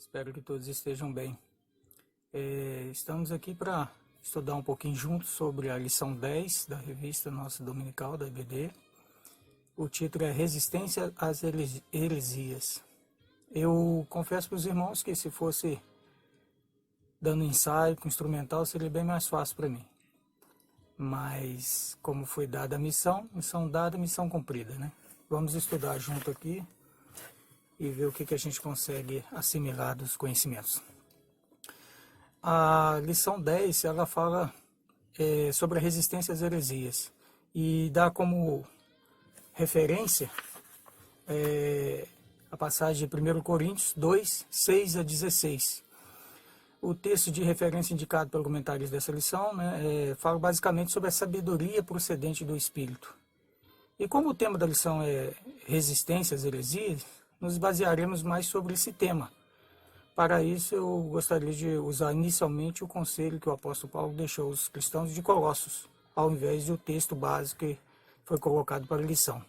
Espero que todos estejam bem. Estamos aqui para estudar um pouquinho juntos sobre a lição 10 da revista nossa dominical, da EBD. O título é Resistência às Heresias. Eu confesso para os irmãos que se fosse dando ensaio com instrumental seria bem mais fácil para mim. Mas como foi dada a missão dada, missão cumprida, né? Vamos estudar junto aqui e ver o que a gente consegue assimilar dos conhecimentos. A lição 10, ela fala sobre a resistência às heresias e dá como referência a passagem de 1 Coríntios 2, 6 a 16. O texto de referência indicado pelo comentarista dessa lição fala basicamente sobre a sabedoria procedente do Espírito. E como o tema da lição é resistência às heresias, nos basearemos mais sobre esse tema. Para isso, eu gostaria de usar inicialmente o conselho que o apóstolo Paulo deixou aos cristãos de Colossos, ao invés do texto básico que foi colocado para a lição.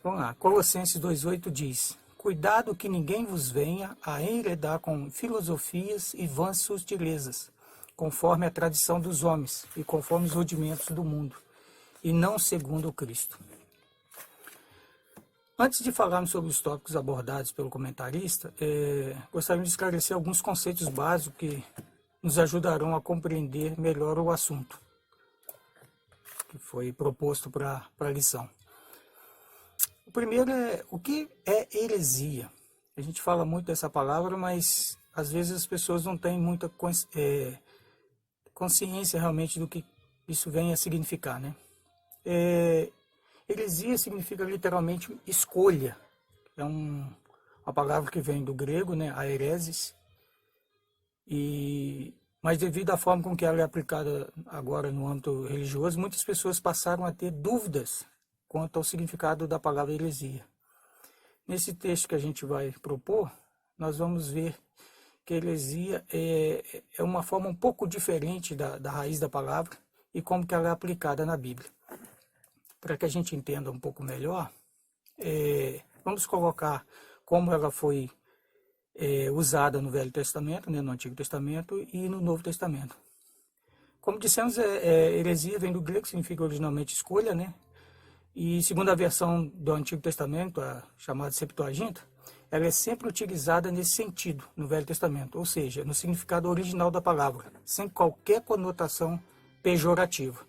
Vamos lá, Colossenses 2,8 diz: Cuidado que ninguém vos venha a enredar com filosofias e vãs sutilezas, conforme a tradição dos homens e conforme os rudimentos do mundo, e não segundo o Cristo. Antes de falarmos sobre os tópicos abordados pelo comentarista, gostaria de esclarecer alguns conceitos básicos que nos ajudarão a compreender melhor o assunto que foi proposto para a lição. O primeiro é o que é heresia. A gente fala muito dessa palavra, mas às vezes as pessoas não têm muita consciência realmente do que isso vem a significar, né? Heresia significa literalmente escolha. É uma palavra que vem do grego, né, aeresis. Mas devido à forma com que ela é aplicada agora no âmbito religioso, muitas pessoas passaram a ter dúvidas quanto ao significado da palavra heresia. Nesse texto que a gente vai propor, nós vamos ver que heresia é uma forma um pouco diferente da raiz da palavra e como que ela é aplicada na Bíblia. Para que a gente entenda um pouco melhor, vamos colocar como ela foi usada no Velho Testamento, né, no Antigo Testamento e no Novo Testamento. Como dissemos, heresia vem do grego, significa originalmente escolha, né? E segundo a versão do Antigo Testamento, a chamada Septuaginta, ela é sempre utilizada nesse sentido no Velho Testamento, ou seja, no significado original da palavra, sem qualquer conotação pejorativa.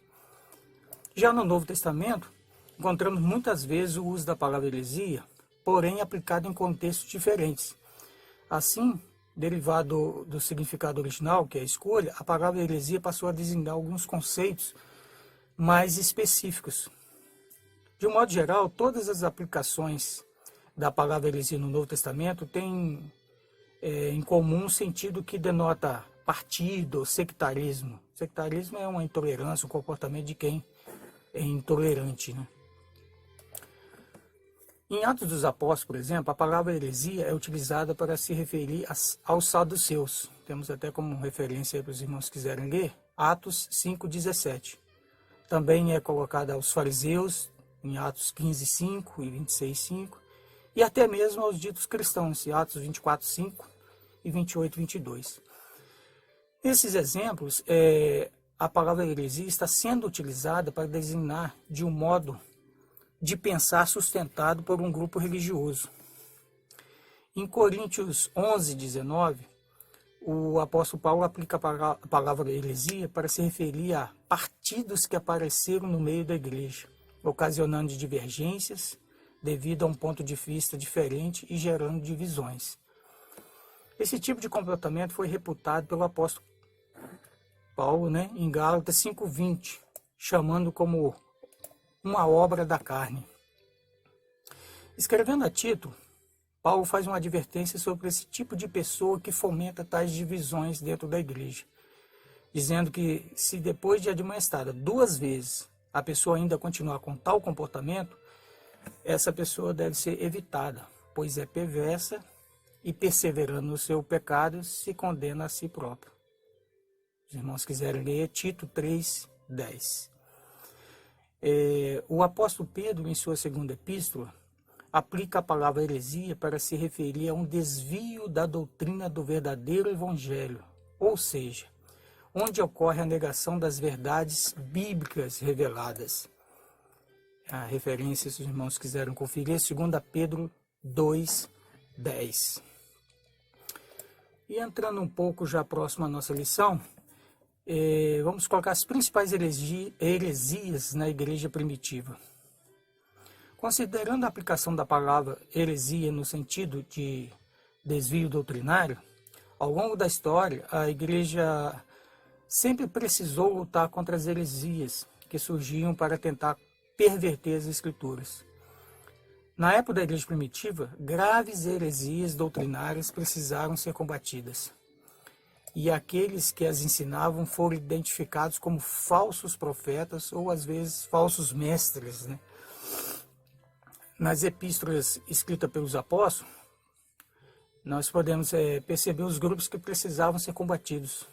Já no Novo Testamento, encontramos muitas vezes o uso da palavra heresia, porém aplicado em contextos diferentes. Assim, derivado do significado original, que é a escolha, a palavra heresia passou a designar alguns conceitos mais específicos. De um modo geral, todas as aplicações da palavra heresia no Novo Testamento têm em comum um sentido que denota partido, sectarismo. Sectarismo é uma intolerância, um comportamento de quem é intolerante, né? Em Atos dos Apóstolos, por exemplo, a palavra heresia é utilizada para se referir aos saduceus. Temos até como referência para os irmãos que quiserem ler, Atos 5,17. Também é colocada aos fariseus, em Atos 15,5 e 26,5, e até mesmo aos ditos cristãos, em Atos 24,5 e 28,22. Nesses exemplos, a palavra heresia está sendo utilizada para designar de um modo de pensar sustentado por um grupo religioso. Em Coríntios 11:19, o apóstolo Paulo aplica a palavra heresia para se referir a partidos que apareceram no meio da igreja, ocasionando divergências devido a um ponto de vista diferente e gerando divisões. Esse tipo de comportamento foi reputado pelo apóstolo Paulo, né, em Gálatas 5:20, chamando como uma obra da carne. Escrevendo a Tito, Paulo faz uma advertência sobre esse tipo de pessoa que fomenta tais divisões dentro da igreja, dizendo que se depois de admoestada 2 vezes a pessoa ainda continuar com tal comportamento, essa pessoa deve ser evitada, pois é perversa e, perseverando no seu pecado, se condena a si próprio. Os irmãos quiserem ler Tito 3:10. O apóstolo Pedro, em sua segunda epístola, aplica a palavra heresia para se referir a um desvio da doutrina do verdadeiro evangelho, ou seja, onde ocorre a negação das verdades bíblicas reveladas. A referência, se os irmãos quiserem conferir, 2 Pedro 2:10. E entrando um pouco já próximo à nossa lição, vamos colocar as principais heresias na igreja primitiva. Considerando a aplicação da palavra heresia no sentido de desvio doutrinário, ao longo da história, a igreja sempre precisou lutar contra as heresias que surgiam para tentar perverter as escrituras. Na época da igreja primitiva, graves heresias doutrinárias precisaram ser combatidas. E aqueles que as ensinavam foram identificados como falsos profetas ou, às vezes, falsos mestres, né? Nas epístolas escritas pelos apóstolos, nós podemos perceber os grupos que precisavam ser combatidos.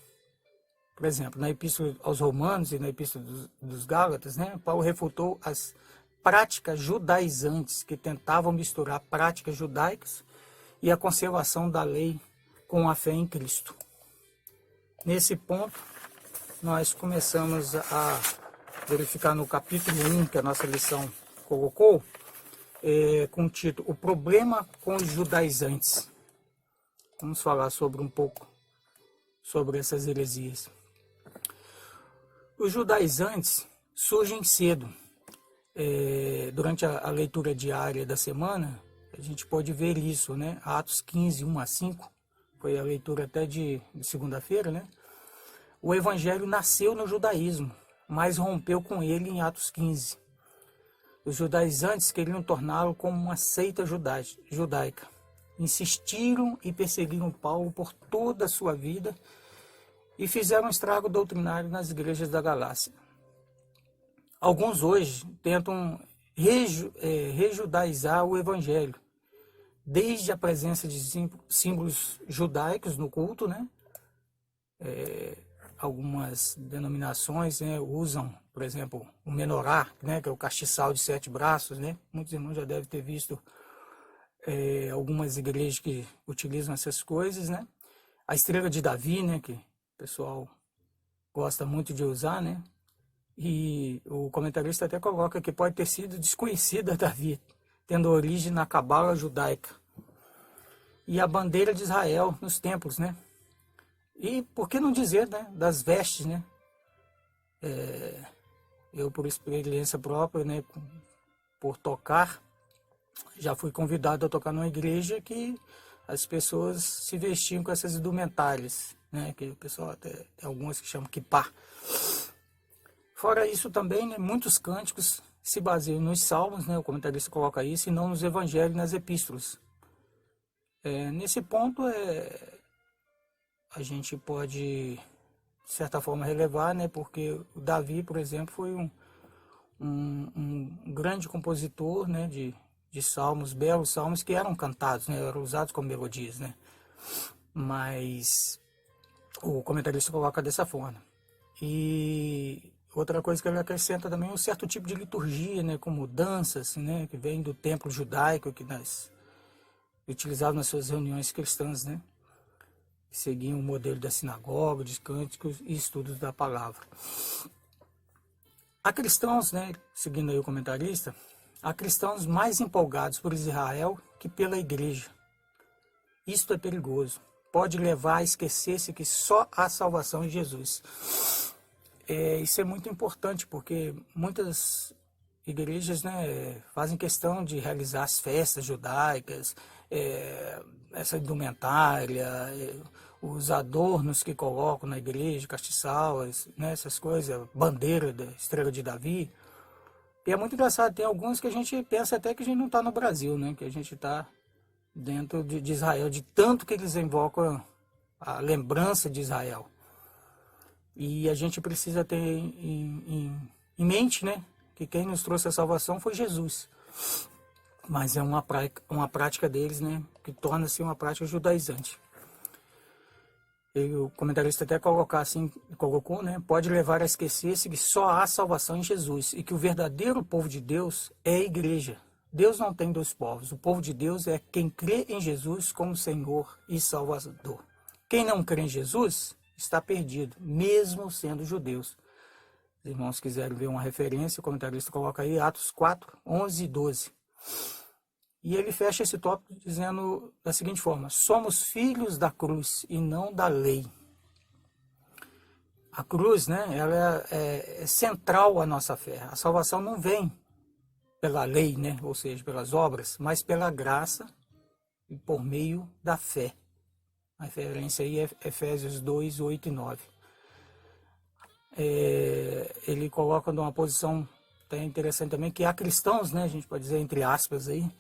Por exemplo, na epístola aos Romanos e na epístola dos Gálatas, né, Paulo refutou as práticas judaizantes que tentavam misturar práticas judaicas e a conservação da lei com a fé em Cristo. Nesse ponto, nós começamos a verificar no capítulo 1, que a nossa lição colocou, com o título O Problema com os Judaizantes. Vamos falar um pouco sobre essas heresias. Os judaizantes surgem cedo. Durante a leitura diária da semana, a gente pode ver isso, né? Atos 15, 1-5, foi a leitura até de segunda-feira, né? O evangelho nasceu no judaísmo, mas rompeu com ele em Atos 15. Os judaizantes queriam torná-lo como uma seita judaica. Insistiram e perseguiram Paulo por toda a sua vida e fizeram um estrago doutrinário nas igrejas da Galácia. Alguns hoje tentam rejudaizar o evangelho, desde a presença de símbolos judaicos no culto, né? Algumas denominações, né, usam, por exemplo, o menorá, né, que é o castiçal de 7 braços, né? Muitos irmãos já devem ter visto algumas igrejas que utilizam essas coisas, né? A estrela de Davi, né, que o pessoal gosta muito de usar, né? E o comentarista até coloca que pode ter sido desconhecida a Davi, tendo origem na cabala judaica. E a bandeira de Israel nos templos, né? E por que não dizer, né, das vestes, né? Eu, por experiência própria, né, por tocar, já fui convidado a tocar numa igreja que as pessoas se vestiam com essas indumentárias, né, que o pessoal até tem algumas que chamam kippá. Fora isso também, né, muitos cânticos se baseiam nos salmos, né, o comentarista coloca isso, e não nos evangelhos e nas epístolas. Nesse ponto, a gente pode, de certa forma, relevar, né, porque o Davi, por exemplo, foi um grande compositor, né, de salmos, belos salmos que eram cantados, né, eram usados como melodias, né, mas o comentarista coloca dessa forma. E outra coisa que ele acrescenta também é um certo tipo de liturgia, né, como danças, né, que vem do templo judaico, que nós utilizávamos nas suas reuniões cristãs, né, que seguiam o modelo da sinagoga, de cânticos e estudos da palavra. Há cristãos, né, seguindo aí o comentarista, há cristãos mais empolgados por Israel que pela igreja. Isto é perigoso. Pode levar a esquecer-se que só há salvação em Jesus. Isso é muito importante, porque muitas igrejas, né, fazem questão de realizar as festas judaicas, essa indumentária, os adornos que colocam na igreja, castiçal, né, essas coisas, bandeira da estrela de Davi. E é muito engraçado, tem alguns que a gente pensa até que a gente não está no Brasil, né, que a gente está dentro de Israel, de tanto que eles invocam a lembrança de Israel. E a gente precisa ter em mente, né, que quem nos trouxe a salvação foi Jesus. Mas é uma prática deles, né, que torna-se uma prática judaizante. E o comentarista até colocou, né, pode levar a esquecer-se que só há salvação em Jesus e que o verdadeiro povo de Deus é a igreja, Deus não tem dois povos. O povo de Deus é quem crê em Jesus como Senhor e Salvador. Quem não crê em Jesus está perdido, mesmo sendo judeus. Os irmãos quiserem ver uma referência, o comentarista coloca aí Atos 4, 11 e 12. E ele fecha esse tópico dizendo da seguinte forma: somos filhos da cruz e não da lei. A cruz, né, ela é central à nossa fé. A salvação não vem pela lei, né, ou seja, pelas obras, mas pela graça e por meio da fé. A referência aí é Efésios 2, 8 e 9. Ele coloca numa posição até interessante também, que há cristãos, né, a gente pode dizer entre aspas aí,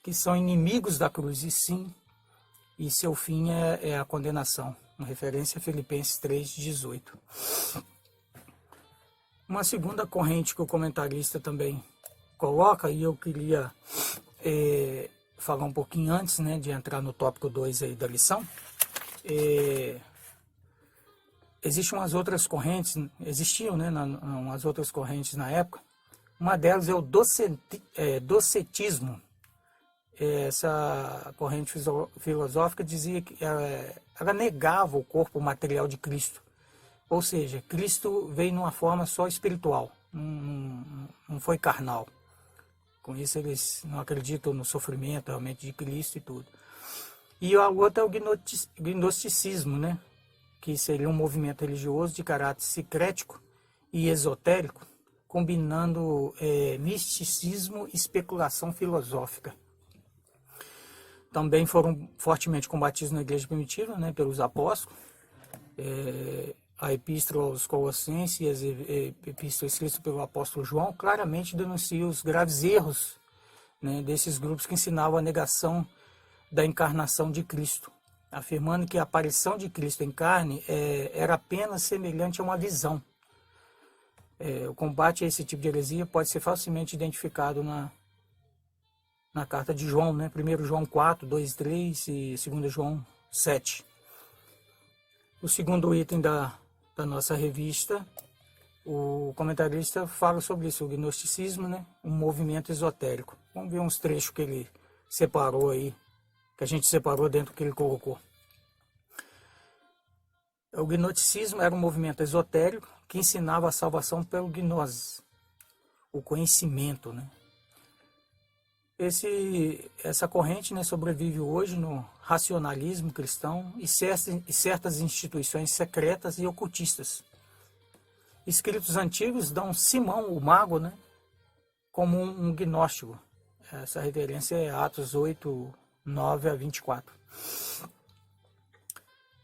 que são inimigos da cruz, e sim, e seu fim é a condenação. Uma referência a Filipenses 3, 18. Uma segunda corrente que o comentarista também coloca, e eu queria falar um pouquinho antes, né, de entrar no tópico 2 aí da lição. Existem umas outras correntes, existiam, né, umas outras correntes na época. Uma delas é o docetismo. Essa corrente filosófica dizia que ela negava o corpo material de Cristo. Ou seja, Cristo veio numa forma só espiritual, não foi carnal. Com isso eles não acreditam no sofrimento realmente de Cristo e tudo. E a outra é o gnosticismo, né? Que seria um movimento religioso de caráter secrético e esotérico, combinando misticismo e especulação filosófica. Também foram fortemente combatidos na igreja primitiva, né, pelos apóstolos. A epístola aos Colossenses e as epístolas escritas pelo apóstolo João claramente denunciam os graves erros, né, desses grupos que ensinavam a negação da encarnação de Cristo, afirmando que a aparição de Cristo em carne era apenas semelhante a uma visão. O combate a esse tipo de heresia pode ser facilmente identificado na carta de João, né? 1 João 4, 2, 3 e 2 João 7. O segundo item da nossa revista, o comentarista fala sobre isso, o gnosticismo, né? Um movimento esotérico. Vamos ver uns trechos que ele separou aí, que a gente separou dentro do que ele colocou. O gnosticismo era um movimento esotérico que ensinava a salvação pelo gnose, o conhecimento, né? Essa corrente, né, sobrevive hoje no racionalismo cristão e certas instituições secretas e ocultistas. Escritos antigos dão Simão, o mago, né, como um gnóstico. Essa referência é Atos 8, 9 a 24.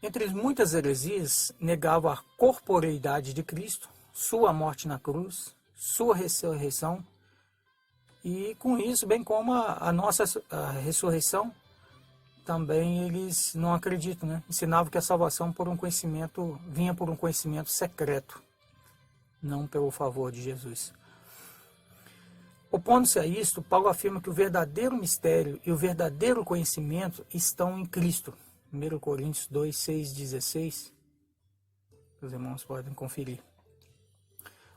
Entre muitas heresias, negava a corporeidade de Cristo, sua morte na cruz, sua ressurreição, e com isso, bem como a nossa ressurreição, também eles não acreditam, né? Ensinavam que a salvação vinha por um conhecimento secreto, não pelo favor de Jesus. Opondo-se a isto, Paulo afirma que o verdadeiro mistério e o verdadeiro conhecimento estão em Cristo. 1 Coríntios 2, 6, 16. Os irmãos podem conferir.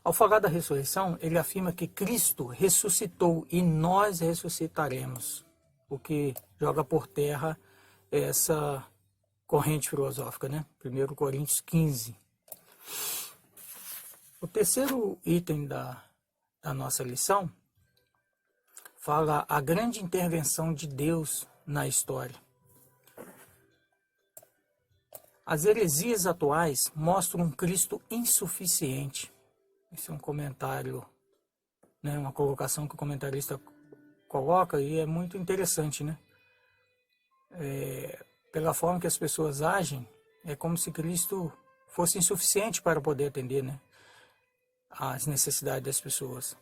Ao falar da ressurreição, ele afirma que Cristo ressuscitou e nós ressuscitaremos, o que joga por terra essa corrente filosófica, né? 1 Coríntios 15. O terceiro item da nossa lição fala a grande intervenção de Deus na história. As heresias atuais mostram um Cristo insuficiente. Esse é um comentário, né, uma colocação que o comentarista coloca, e é muito interessante, né? Pela forma que as pessoas agem, é como se Cristo fosse insuficiente para poder atender, né, as necessidades das pessoas.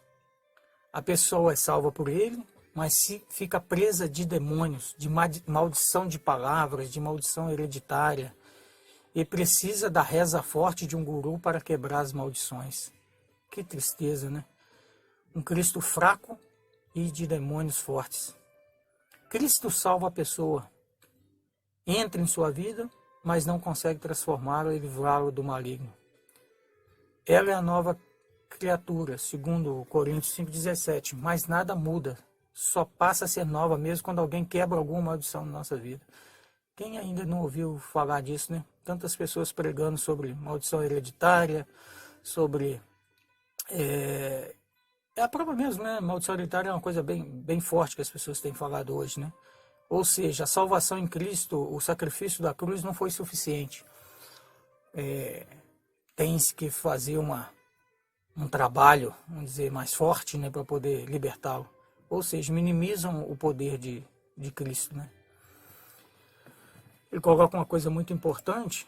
A pessoa é salva por ele, mas fica presa de demônios, de maldição de palavras, de maldição hereditária, e precisa da reza forte de um guru para quebrar as maldições. Que tristeza, né? Um Cristo fraco e de demônios fortes. Cristo salva a pessoa, entra em sua vida, mas não consegue transformá-lo e livrá-lo do maligno. Ela é a nova criatura, segundo Coríntios 5,17, mas nada muda só passa a ser nova mesmo quando alguém quebra alguma maldição na nossa vida. Quem ainda não ouviu falar disso, né? Tantas pessoas pregando sobre maldição hereditária, sobre... É a prova mesmo, né? Maldição hereditária é uma coisa bem forte que as pessoas têm falado hoje, né? Ou seja, a salvação em Cristo, o sacrifício da cruz não foi suficiente. Tem-se que fazer um trabalho, vamos dizer, mais forte, né? Para poder libertá-lo. Ou seja, minimizam o poder de Cristo, né? Ele coloca uma coisa muito importante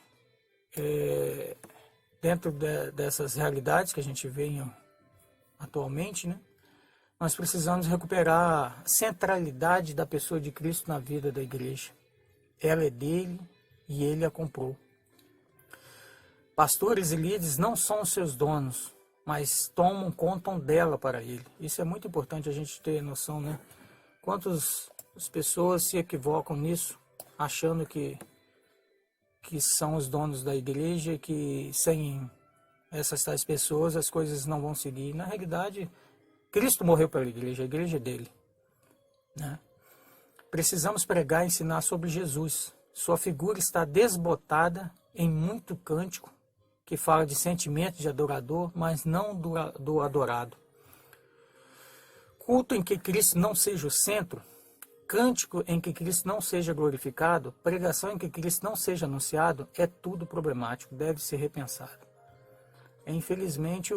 dentro dessas realidades que a gente vê atualmente, né? Nós precisamos recuperar a centralidade da pessoa de Cristo na vida da igreja. Ela é dele e ele a comprou. Pastores e líderes não são os seus donos, mas contam dela para ele. Isso é muito importante a gente ter noção, né? Quantas pessoas se equivocam nisso, achando que são os donos da igreja, que sem essas tais pessoas as coisas não vão seguir. Na realidade, Cristo morreu pela igreja, a igreja é dele, né? Precisamos pregar e ensinar sobre Jesus. Sua figura está desbotada em muito cântico, que fala de sentimento de adorador, mas não do adorado. Culto em que Cristo não seja o centro, cântico em que Cristo não seja glorificado, pregação em que Cristo não seja anunciado, é tudo problemático, deve ser repensado. Infelizmente,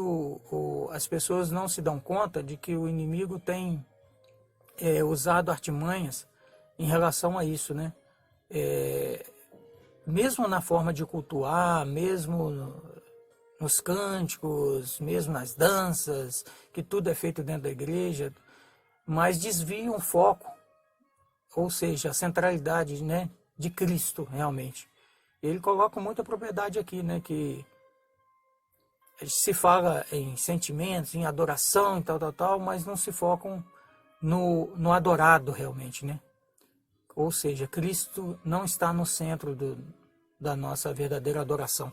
as pessoas não se dão conta de que o inimigo tem usado artimanhas em relação a isso, né? Mesmo na forma de cultuar, mesmo nos cânticos, mesmo nas danças, que tudo é feito dentro da igreja, mas desviam o foco, ou seja, a centralidade, né, de Cristo realmente. Ele coloca muita propriedade aqui, né, que se fala em sentimentos, em adoração e tal, mas não se focam no adorado realmente, né? Ou seja, Cristo não está no centro da nossa verdadeira adoração.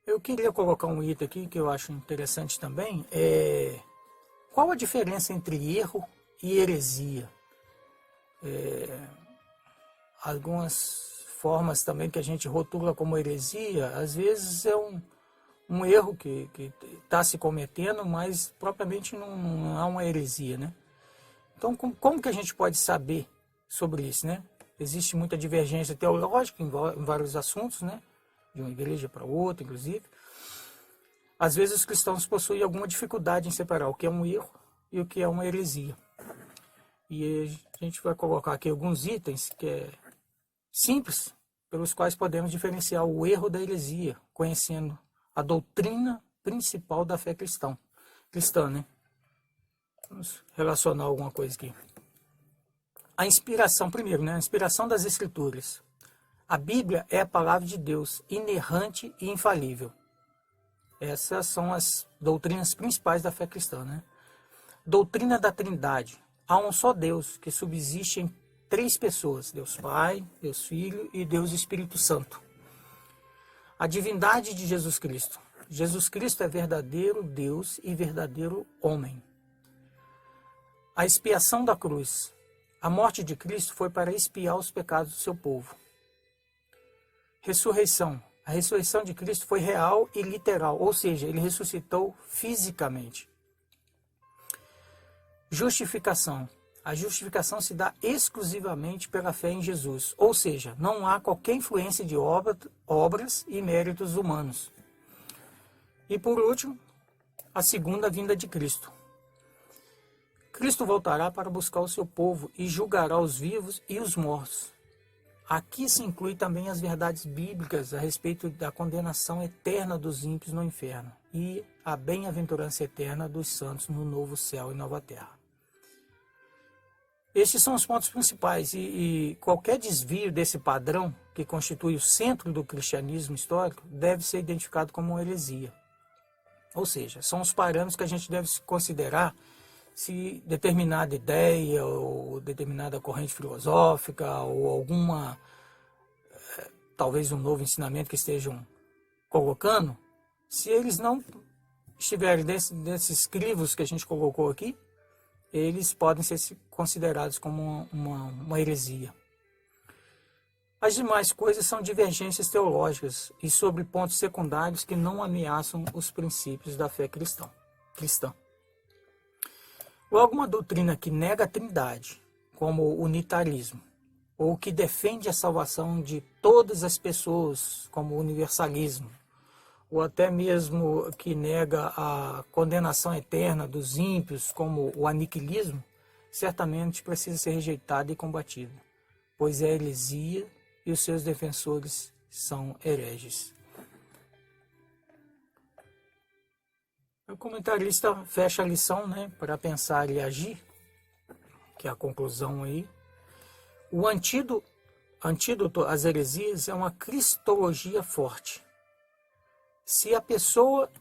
Eu queria colocar um item aqui que eu acho interessante também. Qual a diferença entre erro e heresia? Algumas formas também que a gente rotula como heresia, às vezes é um erro que está se cometendo, mas propriamente não há uma heresia, né? Então, como que a gente pode saber sobre isso, né? Existe muita divergência teológica em vários assuntos, né? De uma igreja para outra, inclusive. Às vezes os cristãos possuem alguma dificuldade em separar o que é um erro e o que é uma heresia. E a gente vai colocar aqui alguns itens que é simples, pelos quais podemos diferenciar o erro da heresia, conhecendo a doutrina principal da fé cristã, né? Vamos relacionar alguma coisa aqui. A inspiração, primeiro, né? A inspiração das Escrituras. A Bíblia é a palavra de Deus, inerrante e infalível. Essas são as doutrinas principais da fé cristã, né? Doutrina da Trindade. Há um só Deus que subsiste em três pessoas: Deus Pai, Deus Filho e Deus Espírito Santo. A divindade de Jesus Cristo. Jesus Cristo é verdadeiro Deus e verdadeiro homem. A expiação da cruz. A morte de Cristo foi para expiar os pecados do seu povo. Ressurreição. A ressurreição de Cristo foi real e literal, ou seja, ele ressuscitou fisicamente. Justificação. A justificação se dá exclusivamente pela fé em Jesus, ou seja, não há qualquer influência de obras e méritos humanos. E por último, a segunda vinda de Cristo. Cristo voltará para buscar o seu povo e julgará os vivos e os mortos. Aqui se inclui também as verdades bíblicas a respeito da condenação eterna dos ímpios no inferno e a bem-aventurança eterna dos santos no novo céu e nova terra. Estes são os pontos principais e qualquer desvio desse padrão, que constitui o centro do cristianismo histórico, deve ser identificado como uma heresia. Ou seja, são os parâmetros que a gente deve considerar se determinada ideia ou determinada corrente filosófica ou alguma, talvez um novo ensinamento que estejam colocando, se eles não estiverem desses crivos que a gente colocou aqui, eles podem ser considerados como uma heresia. As demais coisas são divergências teológicas e sobre pontos secundários que não ameaçam os princípios da fé cristã. Ou alguma doutrina que nega a Trindade, como o unitarismo, ou que defende a salvação de todas as pessoas, como o universalismo, ou até mesmo que nega a condenação eterna dos ímpios, como o aniquilismo, certamente precisa ser rejeitada e combatida, pois é heresia e os seus defensores são hereges. O comentarista fecha a lição, para pensar e agir, que é a conclusão aí. O antídoto às heresias é uma cristologia forte. Se a pessoa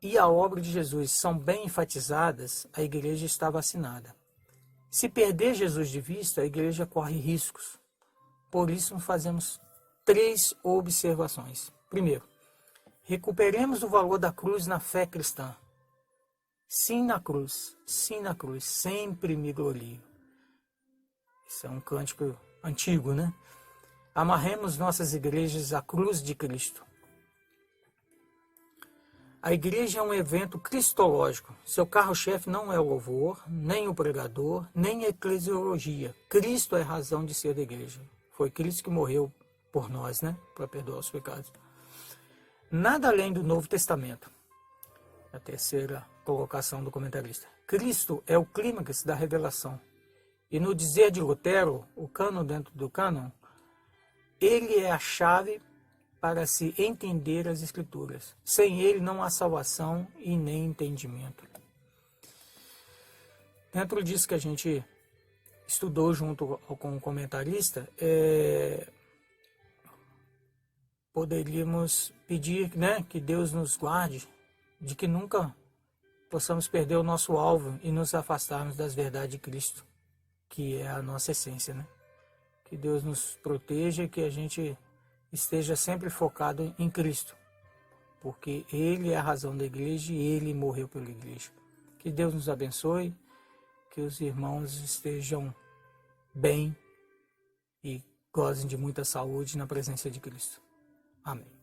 e a obra de Jesus são bem enfatizadas, a igreja está vacinada. Se perder Jesus de vista, a igreja corre riscos. Por isso, fazemos 3 observações. Primeiro, recuperemos o valor da cruz na fé cristã. Sim na cruz, sempre me glorio. Isso é um cântico antigo, Amarremos nossas igrejas à cruz de Cristo. A igreja é um evento cristológico. Seu carro-chefe não é o louvor, nem o pregador, nem a eclesiologia. Cristo é a razão de ser da igreja. Foi Cristo que morreu por nós, para perdoar os pecados. Nada além do Novo Testamento. A terceira colocação do comentarista. Cristo é o clímax da revelação. E no dizer de Lutero, o cânon dentro do cânon, ele é a chave para se entender as Escrituras. Sem ele não há salvação e nem entendimento. Dentro disso que a gente estudou junto com o comentarista, poderíamos pedir que Deus nos guarde de que nunca possamos perder o nosso alvo e nos afastarmos das verdades de Cristo, que é a nossa essência. Que Deus nos proteja e que a gente esteja sempre focado em Cristo, porque Ele é a razão da igreja e Ele morreu pela igreja. Que Deus nos abençoe, que os irmãos estejam bem e gozem de muita saúde na presença de Cristo. Amém.